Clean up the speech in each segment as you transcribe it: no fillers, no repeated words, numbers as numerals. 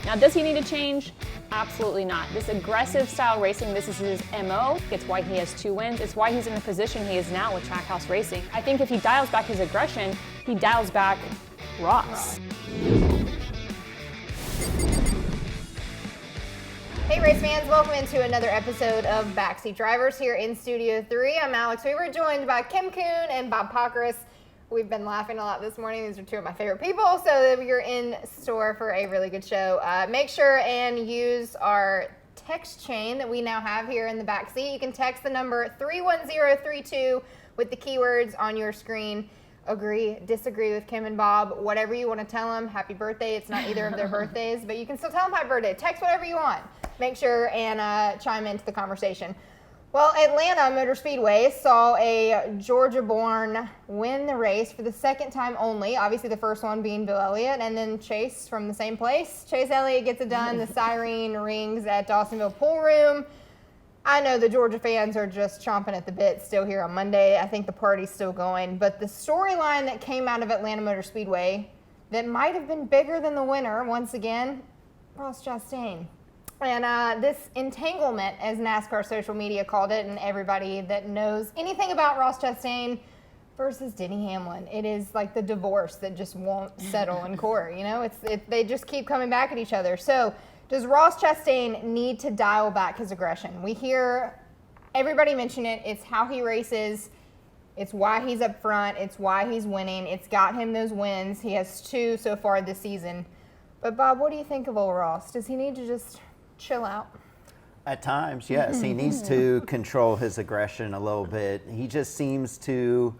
Now, does he need to change? Absolutely not. This aggressive style racing, this is his MO. It's why he has 2 wins. It's why he's in the position he is now with Trackhouse Racing. I think if he dials back his aggression, he dials back Ross. Hey race fans, welcome into another episode of Backseat Drivers here in Studio 3. I'm Alex. We were joined by Coon and Bob Pockrass. We've been laughing a lot this morning. These are 2 of my favorite people, so you're in store for a really good show. Make sure and use our text chain that we now have here in the backseat. You can text the number 31032 with the keywords on your screen. Agree, disagree with Kim and Bob, whatever you want to tell them. Happy birthday. It's not either of their birthdays, but you can still tell them happy birthday. Text whatever you want. Make sure and chime into the conversation. Well, Atlanta Motor Speedway saw a Georgia-born win the race for the 2nd time only. Obviously, the first one being Bill Elliott, and then Chase from the same place. Chase Elliott gets it done. The siren rings at Dawsonville Pool Room. I know the Georgia fans are just chomping at the bit still here on Monday. I think the party's still going. But the storyline that came out of Atlanta Motor Speedway that might have been bigger than the winner, once again, Ross Chastain. And this entanglement, as NASCAR social media called it, and everybody that knows anything about Ross Chastain versus Denny Hamlin, it is like the divorce that just won't settle in court. You know, they just keep coming back at each other. So does Ross Chastain need to dial back his aggression? We hear everybody mention it. It's how he races. It's why he's up front. It's why he's winning. It's got him those wins. He has 2 so far this season. But Bob, what do you think of old Ross? Does he need to just chill out? At times, yes. He needs to control his aggression a little bit. He just seems to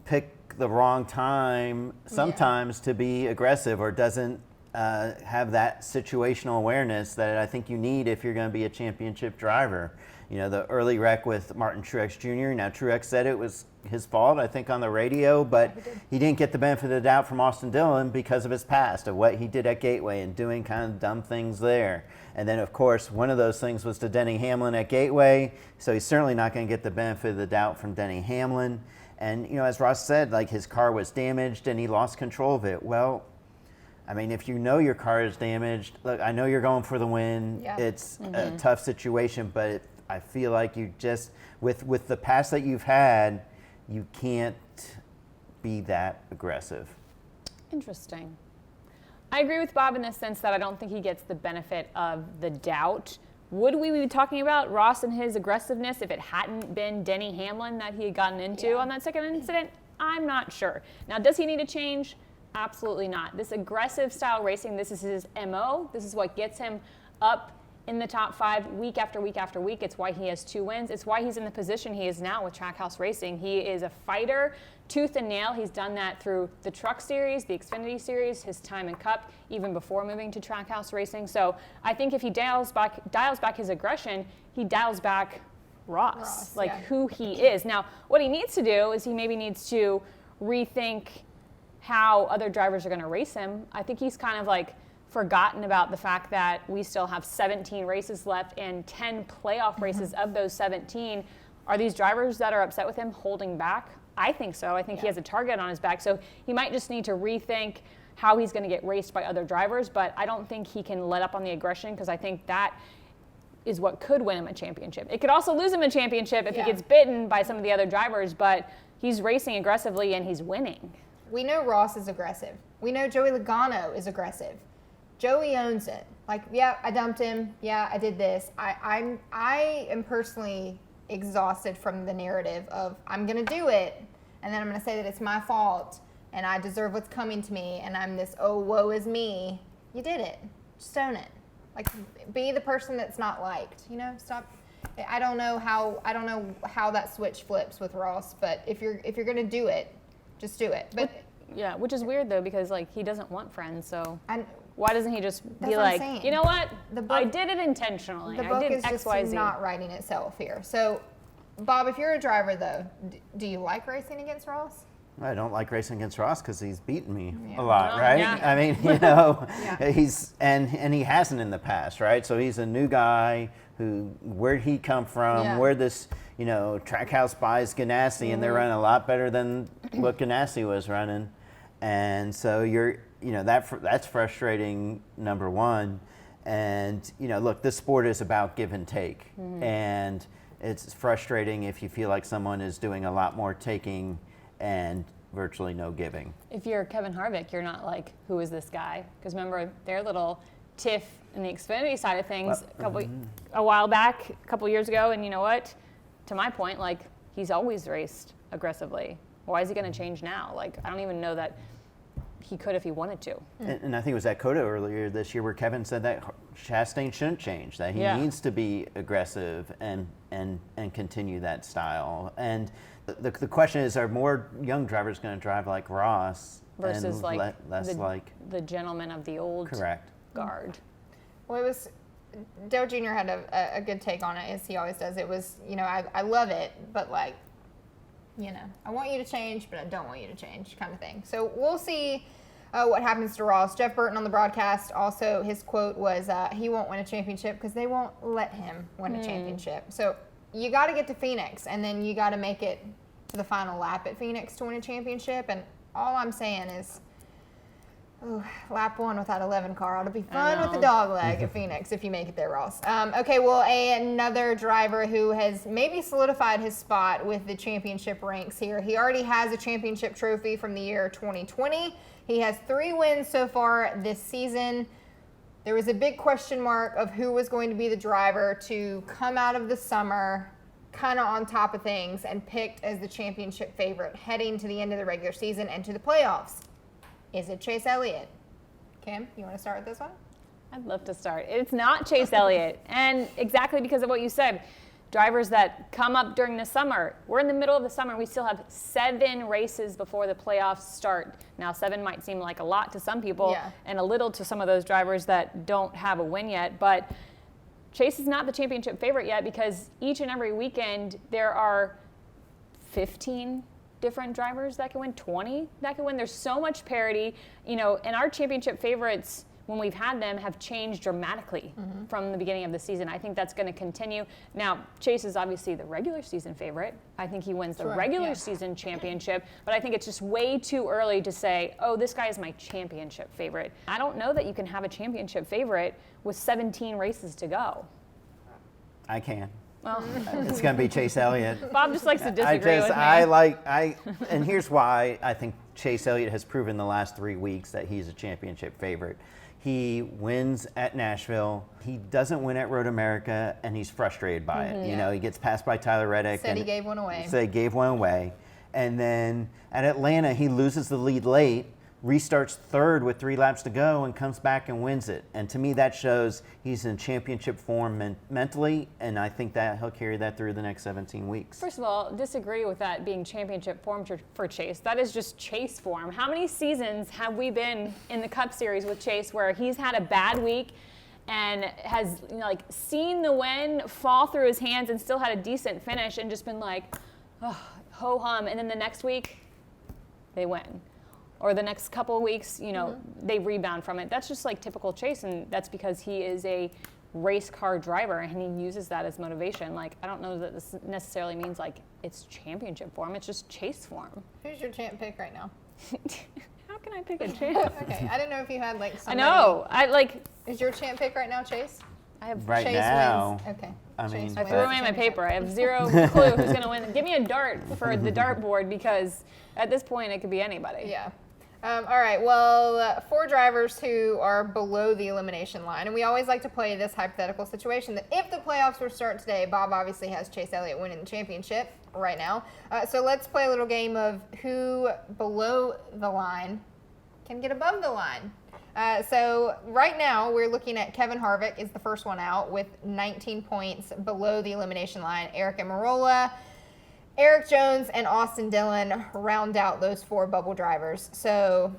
pick the wrong time sometimes to be aggressive, or doesn't have that situational awareness that I think you need if you're going to be a championship driver. You know, the early wreck with Martin Truex Jr. Now, Truex said it was his fault, I think, on the radio, but he didn't get the benefit of the doubt from Austin Dillon because of his past, of what he did at Gateway and doing kind of dumb things there. And then, of course, one of those things was to Denny Hamlin at Gateway, so he's certainly not going to get the benefit of the doubt from Denny Hamlin. And, you know, as Ross said, like, his car was damaged and he lost control of it. Well, I mean, if you know your car is damaged, look, I know you're going for the win. Yeah. It's a tough situation, but I feel like you just, with the past that you've had, you can't be that aggressive. Interesting. I agree with Bob in the sense that I don't think he gets the benefit of the doubt. Would we be talking about Ross and his aggressiveness if it hadn't been Denny Hamlin that he had gotten into on that second incident? I'm not sure. Now, does he need to change? Absolutely not. This aggressive style racing, this is his MO. This is what gets him up in the top 5 week after week after week. It's why he has 2 wins. It's why he's in the position he is now with Trackhouse Racing. He is a fighter, tooth and nail. He's done that through the Truck Series, the Xfinity Series, his time in Cup, even before moving to Trackhouse Racing. So I think if he dials back his aggression, he dials back Ross, who he is. Now, what he needs to do is he maybe needs to rethink how other drivers are going to race him. I think he's kind of like forgotten about the fact that we still have 17 races left and 10 playoff races of those 17. Are these drivers that are upset with him holding back? I think so. I think he has a target on his back. So he might just need to rethink how he's going to get raced by other drivers, but I don't think he can let up on the aggression, because I think that is what could win him a championship. It could also lose him a championship if he gets bitten by some of the other drivers, but he's racing aggressively and he's winning. We know Ross is aggressive. We know Joey Logano is aggressive. Joey owns it. Like, yeah, I dumped him. Yeah, I did this. I am personally exhausted from the narrative of I'm going to do it, and then I'm going to say that it's my fault, and I deserve what's coming to me, and I'm this, oh, woe is me. You did it. Just own it. Like, be the person that's not liked. You know, stop. I don't know how that switch flips with Ross, but if you're going to do it, just do it. But yeah, which is weird though, because like he doesn't want friends, so why doesn't he just be like, you know what? I did it intentionally. The book is just not writing itself here. So, Bob, if you're a driver though, do you like racing against Ross? I don't like racing against Ross because he's beaten me a lot, right? Yeah. I mean, you know, he's and he hasn't in the past, right? So he's a new guy where'd he come from? Where this, you know, Trackhouse buys Ganassi and they're running a lot better than what Ganassi was running. And so that's frustrating, number one. And, look, this sport is about give and take. And it's frustrating if you feel like someone is doing a lot more taking and virtually no giving. If you're Kevin Harvick, you're not like, who is this guy? Because remember their little tiff in the Xfinity side of things a while back, a couple years ago, and you know what? To my point, like, he's always raced aggressively. Why is he going to change now? Like, I don't even know that he could if he wanted to. And I think it was at COTA earlier this year where Kevin said that Chastain shouldn't change, that he needs to be aggressive and continue that style. And the question is, are more young drivers going to drive like Ross versus and less like the gentleman of the old guard? Well, it was, Dale Jr. had a good take on it, as he always does. It was, I love it, but like, I want you to change, but I don't want you to change, kind of thing. So we'll see what happens to Ross. Jeff Burton on the broadcast, also his quote was, he won't win a championship because they won't let him win a championship. So you got to get to Phoenix, and then you got to make it to the final lap at Phoenix to win a championship. And all I'm saying is, lap 1 with that 11 car ought to be fun with the dog leg at Phoenix if you make it there, Ross. Okay, well, another driver who has maybe solidified his spot with the championship ranks here. He already has a championship trophy from the year 2020. He has 3 wins so far this season. There was a big question mark of who was going to be the driver to come out of the summer kind of on top of things and picked as the championship favorite heading to the end of the regular season and to the playoffs. Is it Chase Elliott? Kim, you want to start with this one? I'd love to start. It's not Chase Elliott. And exactly because of what you said, drivers that come up during the summer, we're in the middle of the summer, we still have 7 races before the playoffs start. Now 7 might seem like a lot to some people and a little to some of those drivers that don't have a win yet, but Chase is not the championship favorite yet because each and every weekend there are 15 different drivers that can win, 20 that can win. There's so much parity, and our championship favorites, when we've had them, have changed dramatically from the beginning of the season. I think that's going to continue. Now, Chase is obviously the regular season favorite. I think he wins the regular season championship, but I think it's just way too early to say, oh, this guy is my championship favorite. I don't know that you can have a championship favorite with 17 races to go. I can. Well, it's going to be Chase Elliott. Bob just likes to disagree with me. And here's why I think Chase Elliott has proven the last 3 weeks that he's a championship favorite. He wins at Nashville. He doesn't win at Road America, and he's frustrated by it. He gets passed by Tyler Reddick. Said he gave one away. Said he gave one away. And then at Atlanta, he loses the lead late, restarts 3rd with 3 laps to go, and comes back and wins it. And to me, that shows he's in championship form mentally, and I think that he'll carry that through the next 17 weeks. First of all, disagree with that being championship form for Chase. That is just Chase form. How many seasons have we been in the Cup Series with Chase where he's had a bad week and has seen the win fall through his hands and still had a decent finish and just been like, oh, ho-hum, and then the next week they win? Or the next couple of weeks, they rebound from it. That's just like typical Chase, and that's because he is a race car driver, and he uses that as motivation. Like, I don't know that this necessarily means like it's championship form. It's just Chase form. Who's your champ pick right now? How can I pick a champ? Okay, I didn't know if you had like somebody. I know. Is your champ pick right now Chase? I have right Chase now. Wins. Okay. I mean, I threw away my paper. I have zero clue who's going to win. Give me a dart for the dartboard because at this point it could be anybody. Yeah. All right, well, 4 drivers who are below the elimination line, and we always like to play this hypothetical situation that if the playoffs were to start today, Bob obviously has Chase Elliott winning the championship right now. So let's play a little game of who below the line can get above the line. So right now we're looking at Kevin Harvick is the first one out with 19 points below the elimination line. Eric Almirola, Eric Jones, and Austin Dillon round out those 4 bubble drivers. So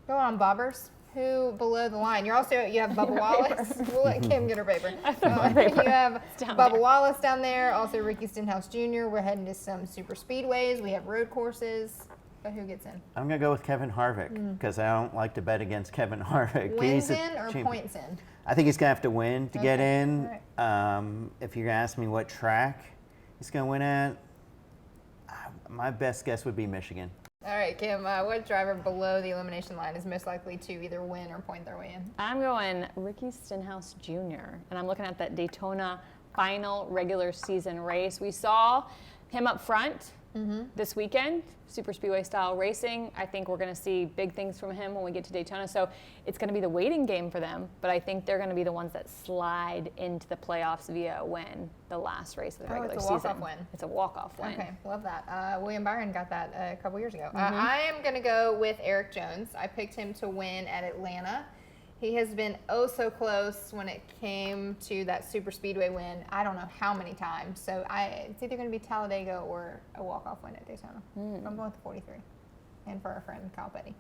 go on, Bobbers. Who below the line? You have Bubba Wallace. We'll let Kim get her paper. You have Bubba Wallace down there. Also Ricky Stenhouse Jr. We're heading to some super speedways. We have road courses. But who gets in? I'm going to go with Kevin Harvick because I don't like to bet against Kevin Harvick. Wins in or points in? I think he's going to have to win to get in. Right. If you're going to ask me what track he's going to win at, my best guess would be Michigan. All right, Kim, what driver below the elimination line is most likely to either win or point their way in? I'm going Ricky Stenhouse Jr., and I'm looking at that Daytona final regular season race. We saw him up front this weekend, super speedway style racing. I think we're going to see big things from him when we get to Daytona. So it's going to be the waiting game for them, but I think they're going to be the ones that slide into the playoffs via a win, the last race of the regular season. It's a walk-off win. It's a walk-off win. Okay, love that. William Byron got that a couple years ago. I am going to go with Eric Jones. I picked him to win at Atlanta. He has been oh so close when it came to that super speedway win. I don't know how many times. So it's either going to be Talladega or a walk-off win at Daytona. I'm going with the 43. And for our friend Kyle Petty.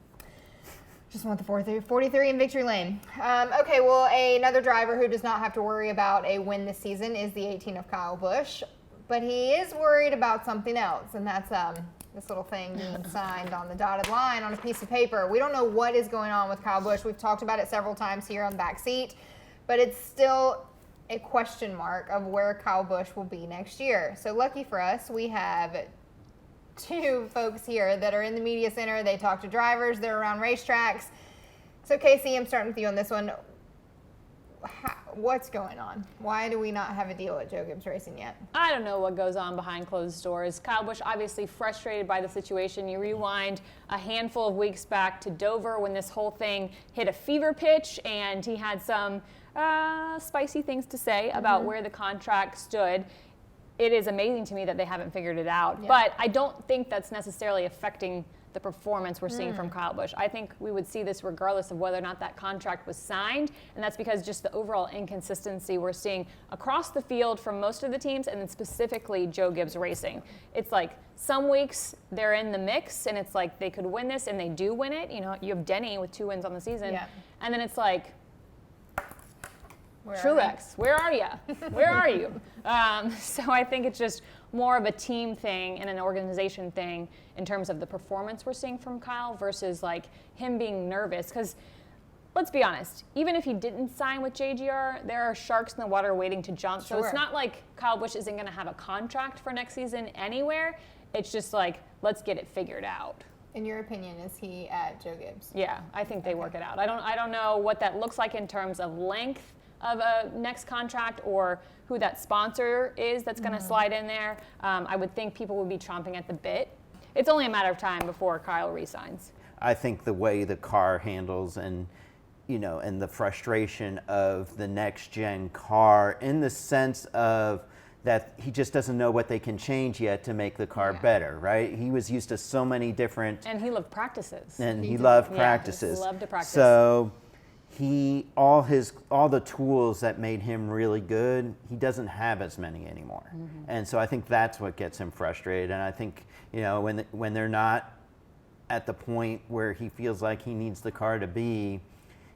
Just want the 43 in victory lane. Okay, well, another driver who does not have to worry about a win this season is the 18 of Kyle Busch. But he is worried about something else, and that's this little thing being signed on the dotted line on a piece of paper. We don't know what is going on with Kyle Busch. We've talked about it several times here on Backseat, but it's still a question mark of where Kyle Busch will be next year. So lucky for us, we have two folks here that are in the media center. They talk to drivers. They're around racetracks. So Casey, I'm starting with you on this one. What's going on? Why do we not have a deal at Joe Gibbs Racing yet? I don't know what goes on behind closed doors. Kyle Busch obviously frustrated by the situation. You rewind a handful of weeks back to Dover when this whole thing hit a fever pitch, and he had some spicy things to say about where the contract stood. It is amazing to me that they haven't figured it out, but I don't think that's necessarily affecting the performance we're seeing from Kyle Busch. I think we would see this regardless of whether or not that contract was signed, and that's because just the overall inconsistency we're seeing across the field from most of the teams, and then specifically Joe Gibbs Racing. It's like some weeks they're in the mix, and it's like they could win this, and they do win it. You know, you have Denny with 2 wins on the season, and then it's like, Truex, where are you? Where are you? So I think it's just more of a team thing and an organization thing in terms of the performance we're seeing from Kyle versus like him being nervous. Because let's be honest, even if he didn't sign with JGR, there are sharks in the water waiting to jump. So it's not like Kyle Busch isn't going to have a contract for next season anywhere. It's just like, let's get it figured out. In your opinion, is he at Joe Gibbs? Yeah, I think they work it out. I don't know what that looks like in terms of length of a next contract or who that sponsor is that's going to slide in there. I would think people would be chomping at the bit. It's only a matter of time before Kyle resigns. I think the way the car handles and the frustration of the next gen car in the sense of that he just doesn't know what they can change yet to make the car better, right? He was used to so many different... And he loved practices. And he loved practices. He loved to practice. So all the tools that made him really good, he doesn't have as many anymore. And so I think that's what gets him frustrated. And I think, when they're not at the point where he feels like he needs the car to be,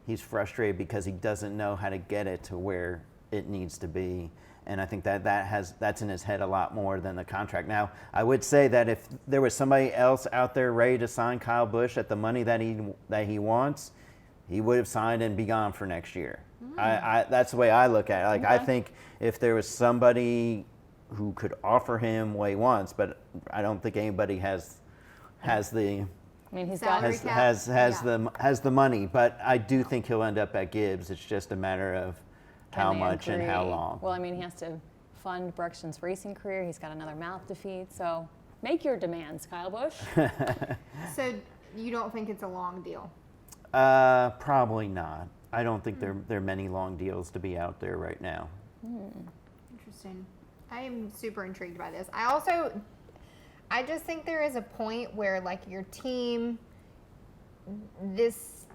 he's frustrated because he doesn't know how to get it to where it needs to be. And I think that's in his head a lot more than the contract. Now, I would say that if there was somebody else out there ready to sign Kyle Busch at the money that he wants, he would have signed and be gone for next year. That's the way I look at it. Like, I think if there was somebody who could offer him what he wants, but I don't think anybody has the... I mean, he's has the money, but I do think he'll end up at Gibbs. It's just a matter of how much and how long. Well, I mean, he has to fund Bruxton's racing career. He's got another mouth to feed. So make your demands, Kyle Busch. So you don't think it's a long deal? Probably not. I don't think there are many long deals to be out there right now. Interesting. I am super intrigued by this. I just think there is a point where, like, your team, this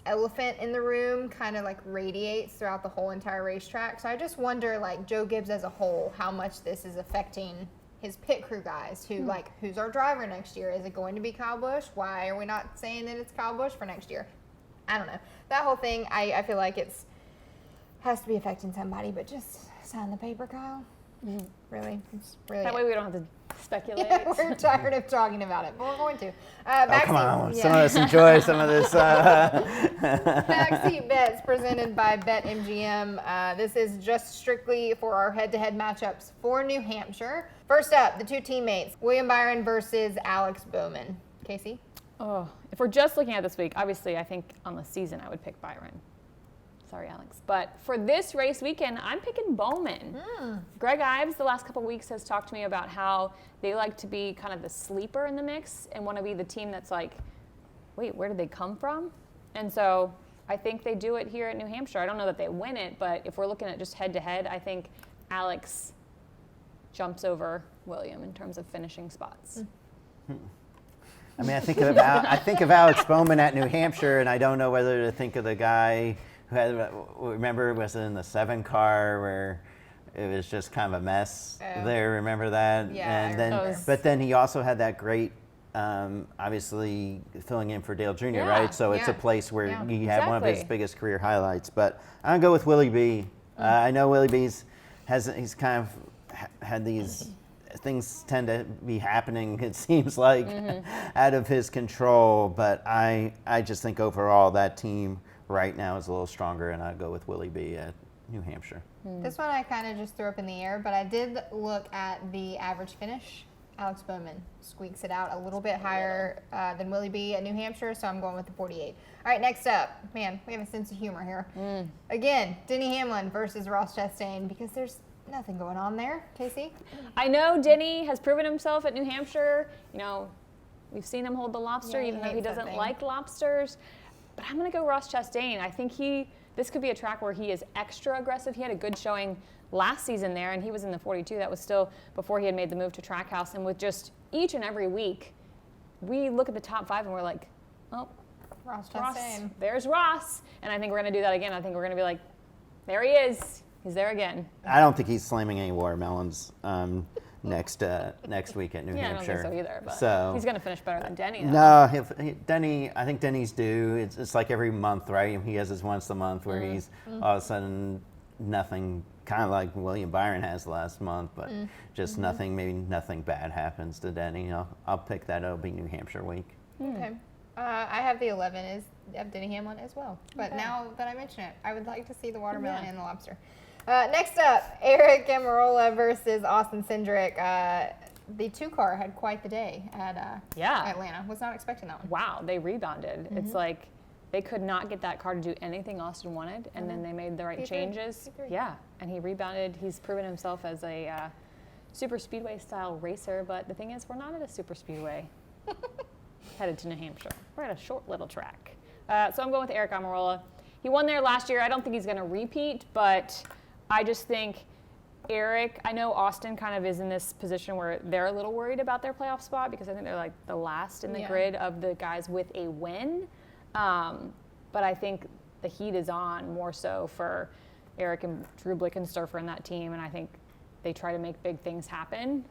elephant in the room kind of like radiates throughout the whole entire racetrack. So I just wonder, like, Joe Gibbs as a whole, how much this is affecting his pit crew guys who's our driver next year? Is it going to be Kyle Busch? Why are we not saying that it's Kyle Busch for next year? I don't know. That whole thing, I feel like has to be affecting somebody, but just sign the paper, Kyle. Really? It's really that way we don't have to speculate. We're tired of talking about it, but we're going to. Come on. Some of us enjoy some of this. Backseat bets presented by BetMGM. This is just strictly for our head-to-head matchups for New Hampshire. First up, the two teammates, William Byron versus Alex Bowman. Casey? Oh, if we're just looking at this week, obviously I think on the season I would pick BYRON. Sorry, Alex. But for this race weekend, I'm picking BOWMAN. Greg Ives, the last couple weeks, has talked to me about how they like to be kind of the sleeper in the mix and want to be the team that's like, wait, where did they come from? And so I think they do it here at New Hampshire. I don't know that they win it, but if we're looking at just head-to-head, I think Alex jumps over William in terms of finishing spots. I mean, I think of Alex Bowman at New Hampshire, and I don't know whether to think of the guy who had, remember, was in the 7 car where it was just kind of a mess there. Remember that? Yeah, And then, but then he also had that great, obviously filling in for Dale Jr. Yeah, right? So it's a yeah, place where yeah. he had one of his Exactly. biggest career highlights. But I'm gonna go with Willie B. I know Willie B's he's kind of had these things tend to be happening, it seems like, out of his control. But I just think overall that team right now is a little stronger, and I'd go with Willie B at New Hampshire. This one I kind of just threw up in the air, but I did look at the average finish. Alex Bowman squeaks it out a little bit higher than Willie B at New Hampshire, so I'm going with the 48. All right, next up. Man, we have a sense of humor here. Again, Denny Hamlin versus Ross Chastain, because there's nothing going on there. Casey? I know Denny has proven himself at New Hampshire. You know, we've seen him hold the lobster, Yeah, he even though he hates that doesn't thing. like lobsters. But I'm going to go Ross Chastain. I think this could be a track where he is extra aggressive. He had a good showing last season there, and he was in the 42. That was still before he had made the move to Trackhouse. And with just each and every week, we look at the top 5 and we're like, oh, Ross Ross, Chastain. there's Ross. And I think we're going to do that again. I think we're going to be like, there he is. He's there again. I don't think he's slamming any watermelons next week at New Yeah, I don't Hampshire. think so either. But So- he's going to finish better than Denny, though. No, Denny. I think Denny's due. It's like every month, right? He has his once a month where he's all of a sudden nothing. Kind of like William BYRON has last month, but just nothing. Maybe nothing bad happens to Denny. I'll pick that. It'll be New Hampshire week. Okay. I have the 11 is of Denny Hamlin as well. But now that I mention it, I would like to see the watermelon and the lobster. Next up, Eric Amarola versus Austin Cindric. The 2-car had quite the day at Atlanta. Was not expecting that one. Wow, they rebounded. It's like they could not get that car to do anything Austin wanted, and then they made the right P3. changes. P3. Yeah, and he rebounded. He's proven himself as a super speedway style racer, but the thing is, we're not at a super speedway headed to New Hampshire. We're at a short little track. So I'm going with Eric Amarola. He won there last year. I don't think he's going to repeat, but I just think Eric, I know Austin kind of is in this position where they're a little worried about their playoff spot because I think they're like the last in the grid of the guys with a win. But I think the heat is on more so for Eric and Drew Blickensturfer and that team, and I think they try to make big things happen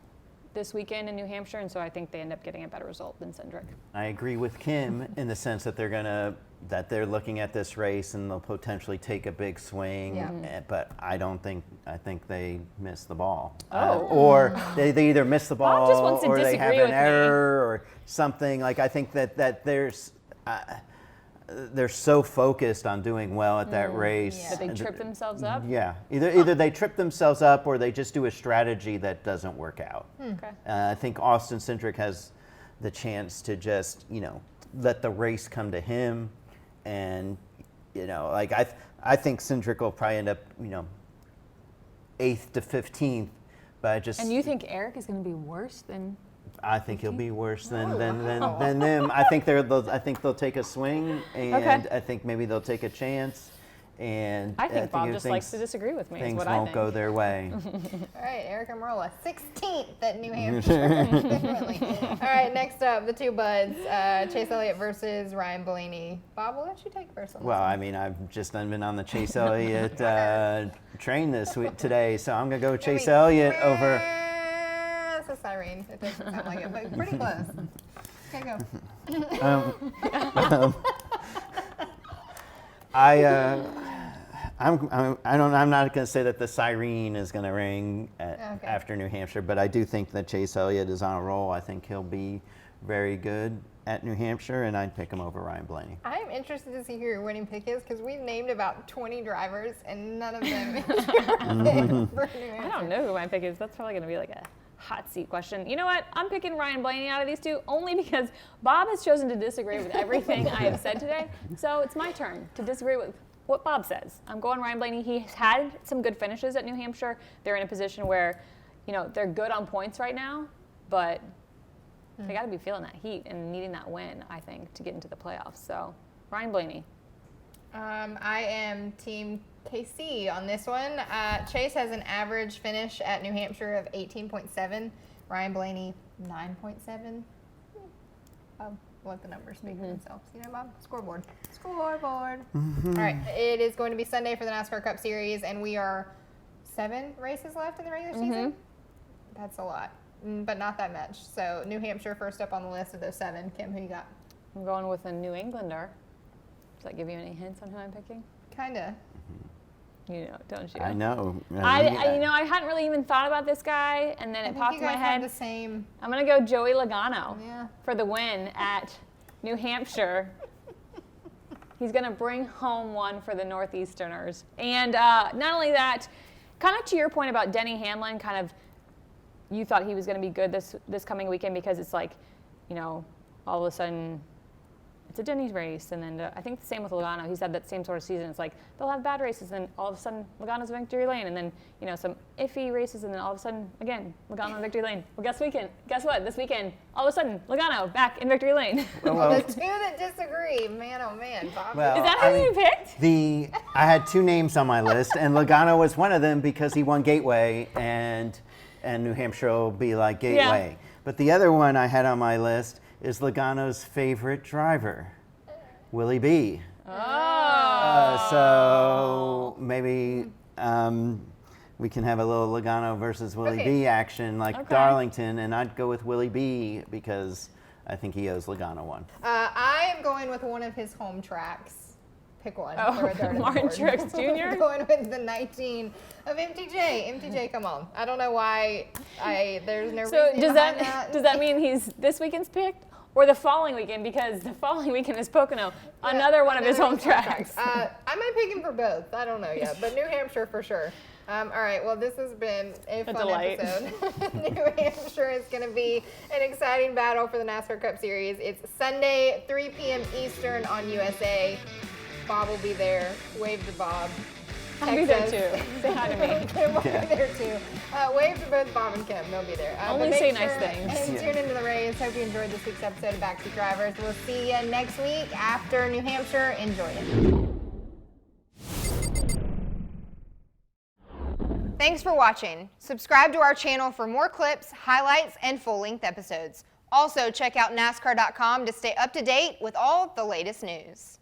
this weekend in New Hampshire, and so I think they end up getting a better result than Cindric. I agree with Kim in the sense that they're looking at this race and they'll potentially take a big swing, but I think they miss the ball. Or they either miss the Bob just ball wants to or they disagree have with an me. error or something. Like I think that there's they're so focused on doing well at that race. That they trip themselves up? Yeah, either they trip themselves up or they just do a strategy that doesn't work out. Okay. I think Austin Cindric has the chance to just, let the race come to him. And, like I think Cindric will probably end up, 8th to 15th. But I just. And you think Eric is going to be worse than? I think he'll be worse than them. I think they'll take a swing, and I think maybe they'll take a chance. And I think Bob just likes to disagree with me. Is Things what I won't think. go their way. All right, Eric Amarola, 16th at New Hampshire. Definitely. All right, next up, the 2 buds, Chase Elliott versus Ryan Blaney. Bob, we'll let you take first on this Well, one. I mean, I've just been on the Chase Elliott train today, so I'm gonna go with Chase Elliott over. It's a siren. It doesn't sound like it, but pretty close. Okay, go. I'm not going to say that the siren is going to ring after New Hampshire, but I do think that Chase Elliott is on a roll. I think he'll be very good at New Hampshire, and I'd pick him over Ryan Blaney. I'm interested to see who your winning pick is because we've named about 20 drivers and none of them is for New I Hampshire. don't know who my pick is. That's probably going to be like a hot seat question. You know what? I'm picking Ryan Blaney out of these two only because Bob has chosen to disagree with everything I have said today. So it's my turn to disagree with what Bob says. I'm going Ryan Blaney. He's had some good finishes at New Hampshire. They're in a position where, you know, they're good on points right now, but they got to be feeling that heat and needing that win, I think, to get into the playoffs. So Ryan Blaney. I am Team KC on this one. Chase has an average finish at New Hampshire of 18.7. Ryan Blaney, 9.7. I'll let the numbers speak for themselves. You know, Bob? Scoreboard. Scoreboard. All right. It is going to be Sunday for the NASCAR Cup Series, and we are 7 races left in the regular season. That's a lot, but not that much. So New Hampshire first up on the list of those 7. Kim, who you got? I'm going with a New Englander. Does that give you any hints on who I'm picking? Kinda. You know, don't you? I know. I hadn't really even thought about this guy, and then it popped in my head. The same. I'm gonna go Joey Logano Yeah. for the win at New Hampshire. He's gonna bring home one for the Northeasterners, and not only that, kind of to your point about Denny Hamlin, kind of, you thought he was gonna be good this coming weekend because it's like, you know, all of a sudden. It's a Denny's race, and then I think the same with Logano. He's had that same sort of season. It's like they'll have bad races, and then all of a sudden Logano's victory lane, and then you know some iffy races, and then all of a sudden again Logano victory lane. Well, guess what? This weekend, all of a sudden Logano back in victory lane. Well, the two that disagree, man, oh man, Bob. Well, Is that who you picked? I had 2 names on my list, and Logano was one of them because he won Gateway, and New Hampshire will be like Gateway. Yeah. But the other one I had on my list is Logano's favorite driver, Willie B. Oh. So maybe we can have a little Logano versus Willie B action like Darlington, and I'd go with Willie B because I think he owes Logano one. I am going with one of his home tracks. Pick one. Oh, Martin Truex Jr.? Going with the 19 of MTJ. MTJ, come on. I don't know why there's no So reason behind that. does that mean he's this weekend's picked? Or the following weekend, because the following weekend is Pocono, another one of his home tracks. I might pick him for both. I don't know yet, but New Hampshire for sure. All right, well, this has been a fun delight. episode. New Hampshire is going to be an exciting battle for the NASCAR Cup Series. It's Sunday, 3 p.m. Eastern on USA. Bob will be there. Wave to Bob. I'll be there too. Say hi to me. Kim will be there too. Wave to both Bob and Kim. They'll be there. Only say nice things. And tune into the race. Hope you enjoyed this week's episode of Backseat Drivers. We'll see you next week after New Hampshire. Enjoy it. Thanks for watching. Subscribe to our channel for more clips, highlights, and full-length episodes. Also, check out NASCAR.com to stay up to date with all the latest news.